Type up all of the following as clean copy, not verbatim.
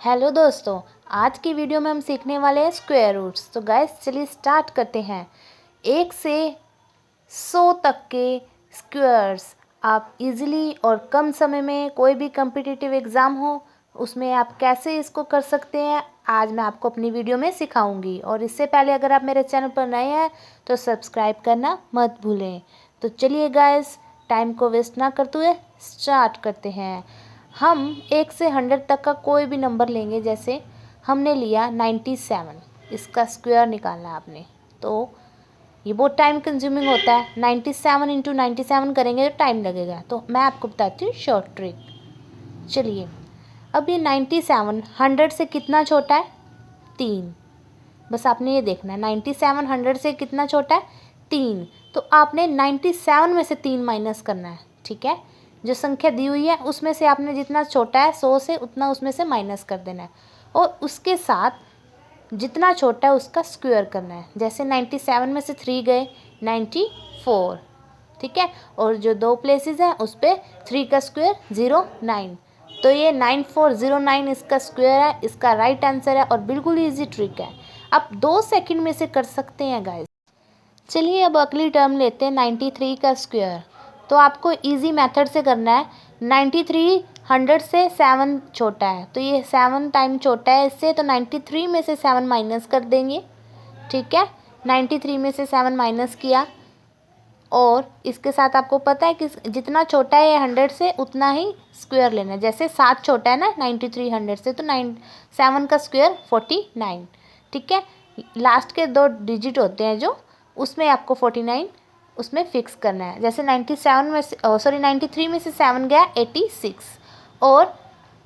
Hello दोस्तों, आज की वीडियो में हम सीखने वाले हैं स्क्वायर रूट्स। तो गाइस चलिए स्टार्ट करते हैं। 1 से 100 तक के स्क्वायर्स आप इजीली और कम समय में कोई भी कम्पिटिटिव एग्ज़ाम हो उसमें आप कैसे इसको कर सकते हैं, आज मैं आपको अपनी वीडियो में सिखाऊंगी। और इससे पहले अगर आप मेरे चैनल पर नए हैं तो सब्सक्राइब करना मत भूलें। तो चलिए गाइस, टाइम को वेस्ट ना करते हुए स्टार्ट करते हैं। हम 1 से 100 तक का कोई भी नंबर लेंगे। जैसे हमने लिया 97, इसका स्क्वायर निकालना है आपने। तो ये बहुत टाइम कंज्यूमिंग होता है। 97 इंटू 97 करेंगे तो टाइम लगेगा। तो मैं आपको बताती हूँ शॉर्ट ट्रिक। चलिए, अब ये 97 100 से कितना छोटा है? 3। बस आपने ये देखना है 97 100 से कितना छोटा है? 3। तो आपने 97 में से 3 माइनस करना है। ठीक है, जो संख्या दी हुई है उसमें से आपने जितना छोटा है 100 से उतना उसमें से माइनस कर देना है और उसके साथ जितना छोटा है उसका स्क्वायर करना है। जैसे 97 में से 3 गए 94। ठीक है, और जो 2 प्लेसेस हैं उस पर 3 का स्क्वायर 09। तो ये 9409 इसका स्क्वायर है, इसका राइट आंसर है और बिल्कुल ईजी ट्रिक है। आप 2 सेकंड में से कर सकते हैं गाइस। चलिए अब अगली टर्म लेते हैं 93 का स्क्वायर। तो आपको इजी मेथड से करना है। 93 100 से 7 छोटा है, तो ये 7 टाइम छोटा है इससे, तो 93 में से 7 माइनस कर देंगे। ठीक है, 93 में से 7 माइनस किया और इसके साथ आपको पता है कि जितना छोटा है ये 100 से उतना ही स्क्वायर लेना है। जैसे 7 छोटा है ना 93 100 से, तो 7 का स्क्वायर 49। ठीक है, लास्ट के 2 डिजिट होते हैं जो, उसमें आपको 49 उसमें फिक्स करना है। जैसे 97 में से 93 में से 7 गया 86 और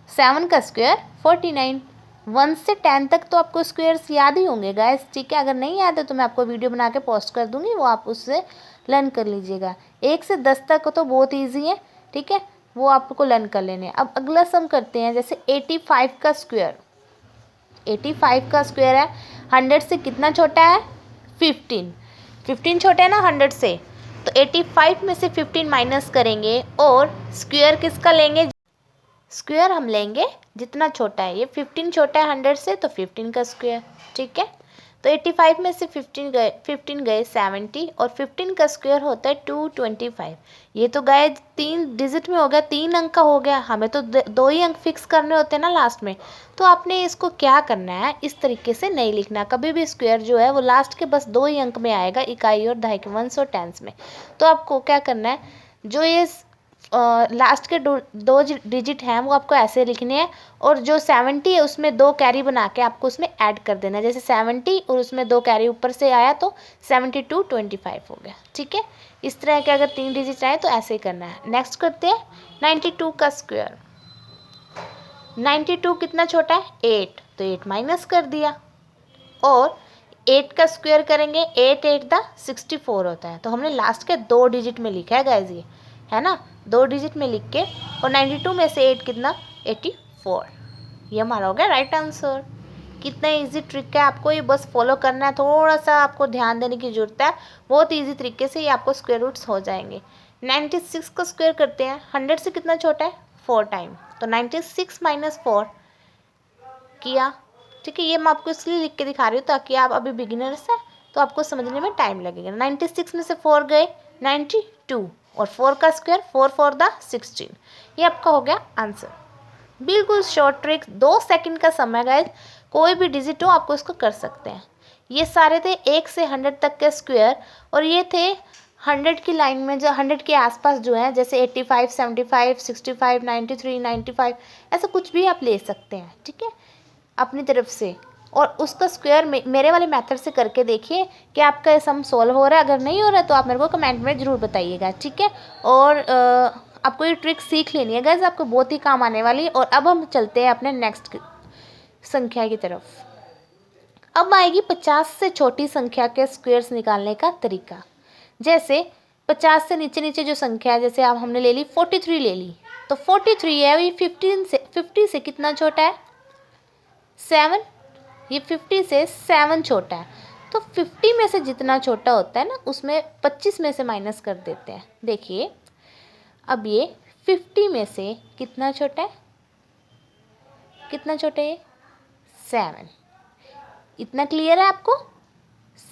7 का स्क्वायर 49। 1 से 10 तक तो आपको स्क्वायर्स याद ही होंगे गाइस। ठीक है, अगर नहीं याद है तो मैं आपको वीडियो बना के पोस्ट कर दूंगी, वो आप उससे लर्न कर लीजिएगा। 1 से 10 तक तो बहुत ईजी है। ठीक है, वो आपको लर्न कर लेने हैं। अब अगला सम करते हैं। जैसे 85 का स्क्वायर, 85 का स्क्वायर है 100 से कितना छोटा है? 15। 15 छोटा है ना 100 से, तो 85 में से 15 माइनस करेंगे और स्क्वायर किसका लेंगे? स्क्वायर हम लेंगे जितना छोटा है। ये 15 छोटा है 100 से, तो 15 का स्क्वायर। ठीक है, तो 85 में से 15 गए 70 और 15 का स्क्वायर होता है 225। ये तो गए 3 डिजिट में हो गया, 3 अंक का हो गया। हमें तो 2 ही अंक फिक्स करने होते हैं ना लास्ट में। तो आपने इसको क्या करना है, इस तरीके से नहीं लिखना। कभी भी स्क्वायर जो है वो लास्ट के बस 2 ही अंक में आएगा, इकाई और दहाई के वंश और टेंस में। तो आपको क्या करना है, जो ये लास्ट के 2 डिजिट हैं वो आपको ऐसे लिखने हैं और जो 70 है उसमें 2 कैरी बना के आपको उसमें ऐड कर देना है। जैसे 70 और उसमें 2 कैरी ऊपर से आया तो 7225 हो गया। ठीक है, इस तरह के अगर 3 डिजिट आए तो ऐसे ही करना है। नेक्स्ट करते हैं 92 का स्क्वायर। 92 कितना छोटा है? 8, तो 8 माइनस कर दिया और 8 का स्क्वायर करेंगे 8 8 द 64 होता है। तो हमने लास्ट के 2 डिजिट में लिखा है गाइस, ये है ना, 2 डिजिट में लिख के, और 92 में से 8 कितना? 84। ये हमारा हो गया राइट आंसर। कितना इजी ट्रिक है, आपको ये बस फॉलो करना है। थोड़ा सा आपको ध्यान देने की जरूरत है, बहुत इजी तरीके से ये आपको स्क्वायर रूट्स हो जाएंगे। 96 का स्क्वायर करते हैं। 100 से कितना छोटा है? 4 टाइम, तो 96 माइनस 4 किया। ठीक है, ये मैं आपको इसलिए लिख के दिखा रही हूँ ताकि आप अभी बिगिनर्स हैं तो आपको समझने में टाइम लगेगा। 96 में से 4 गए 92 और 4 का स्क्वायर 4 4 द 16। ये आपका हो गया आंसर। बिल्कुल शॉर्ट ट्रिक, 2 सेकंड का समय गाइस। कोई भी डिजिट हो आपको इसको कर सकते हैं। ये सारे थे 1 से 100 तक के स्क्वायर और ये थे 100 की लाइन में, जो 100 के आसपास जो है, जैसे 85 75 65 93 95, ऐसा कुछ भी आप ले सकते हैं। ठीक है, अपनी तरफ से। और उसका स्क्वायर मेरे वाले मेथड से करके देखिए कि आपका सम सॉल्व हो रहा है। अगर नहीं हो रहा है तो आप मेरे को कमेंट में ज़रूर बताइएगा। ठीक है, और आपको ये ट्रिक सीख लेनी है गाइस, आपको बहुत ही काम आने वाली है। और अब हम चलते हैं अपने नेक्स्ट संख्या की तरफ। अब आएगी 50 से छोटी संख्या के स्क्वायर्स निकालने का तरीका। जैसे 50 से नीचे नीचे जो संख्या है, जैसे आप हमने ले ली 43 ले ली, तो 43 है ये 50 से कितना छोटा है? 7। ये 50 से 7 छोटा है, तो 50 में से जितना छोटा होता है ना उसमें 25 में से माइनस कर देते हैं। देखिए, अब ये 50 में से कितना छोटा है? कितना छोटा है? 7। इतना क्लियर है आपको?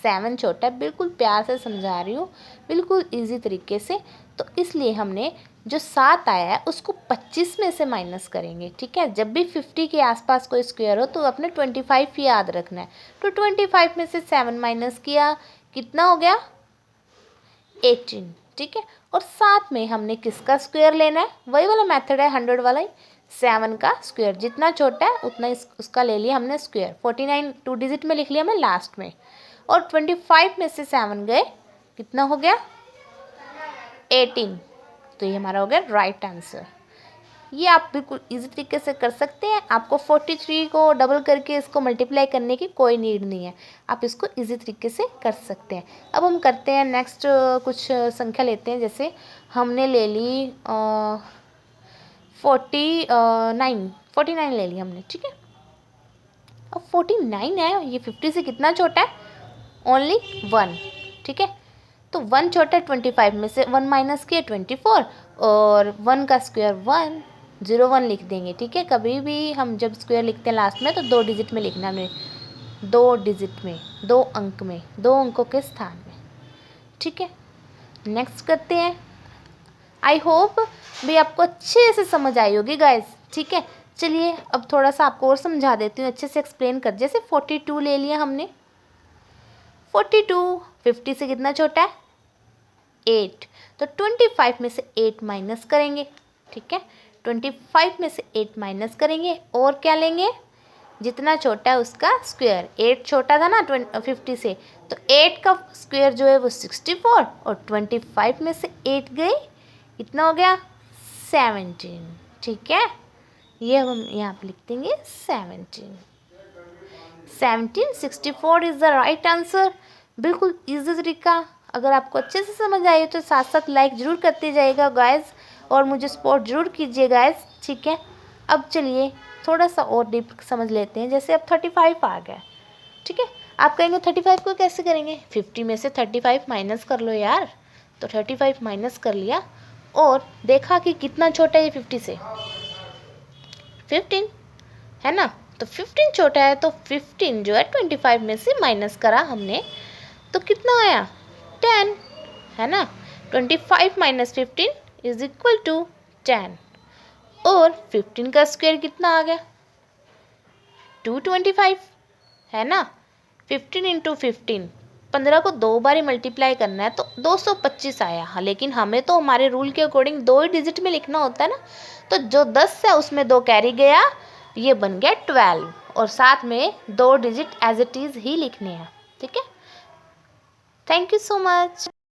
7 छोटा है, बिल्कुल प्यार से समझा रही हूँ, बिल्कुल इजी तरीके से। तो इसलिए हमने जो 7 आया है उसको 25 में से माइनस करेंगे, ठीक है। जब भी 50 के आसपास कोई स्क्वायर हो तो अपने 25 याद रखना है। तो 25 में से 7 माइनस किया, कितना हो गया? 18, ठीक है। और साथ में हमने किसका स्क्वायर लेना है? वही वाला मेथड है, 100 वाला ही। 7 का स्क्वायर जितना छोटा है उतना उसका ले लिया हमने स्क्वायर। 49 2 डिजिट में लिख लिया हमने लास्ट में। और 25 में से 7 गए, कितना हो गया? 18। तो ये हमारा हो गया राइट आंसर। ये आप बिल्कुल इजी तरीके से कर सकते हैं। आपको 43 को डबल करके इसको मल्टीप्लाई करने की कोई नीड नहीं है, आप इसको इजी तरीके से कर सकते हैं। अब हम करते हैं नेक्स्ट, कुछ संख्या लेते हैं। जैसे हमने ले ली 49 ले ली हमने, ठीक है। अब 49 है, ये 50 से कितना छोटा है? ओनली 1, ठीक है। तो 1 छोटा है, 25 में से 1 माइनस किया 24, और 1 का स्क्वायर 1, 01 लिख देंगे, ठीक है। कभी भी हम जब स्क्वायर लिखते हैं लास्ट में तो 2 डिजिट में लिखना है, 2 डिजिट में, 2 अंक में, 2 अंकों के स्थान में, ठीक है। नेक्स्ट करते हैं। आई होप भी आपको अच्छे से समझ आई होगी गाइस, ठीक है। चलिए अब थोड़ा सा आपको और समझा देती हूँ, अच्छे से एक्सप्लेन कर। जैसे 42 ले लिया हमने, 42 50 से कितना छोटा है? 8। तो 25 में से 8 माइनस करेंगे, ठीक है। 25 में से 8 माइनस करेंगे और क्या लेंगे? जितना छोटा है उसका स्क्वायर। 8 छोटा था ना 50 से, तो 8 का स्क्वायर जो है वो 64, और 25 में से 8 गए, कितना हो गया? 17, ठीक है। ये हम यहाँ पे लिख देंगे 17। 64 इज़ द राइट आंसर। बिल्कुल ईजी तरीका। अगर आपको अच्छे से समझ आई तो साथ साथ लाइक ज़रूर करते जाइएगा गाइस, और मुझे सपोर्ट ज़रूर कीजिए गाइस, ठीक है। अब चलिए थोड़ा सा और डीप समझ लेते हैं। जैसे अब 35 आ गया, ठीक है। आप कहेंगे 35 को कैसे करेंगे? 50 में से 35 माइनस कर लो यार। तो 35 माइनस कर लिया और देखा कि कितना छोटा है 50 से? 15, है ना। तो 15 छोटा है, तो 15 जो है 25 में से माइनस करा हमने, तो कितना आया? 10, है ना। 25 माइनस 15 इज इक्वल टू 10। और 15 का स्क्वायर कितना आ गया? 225, है ना। 15 इंटू 15, 15 को 2 बार ही मल्टीप्लाई करना है, तो 225 आया। हाँ, लेकिन हमें तो हमारे रूल के अकॉर्डिंग 2 ही डिजिट में लिखना होता है ना। तो जो 10 है उसमें 2 कैरी गया, ये बन गया 12, और साथ में 2 डिजिट एज इट इज़ ही लिखने हैं, ठीक है। Thank you so much.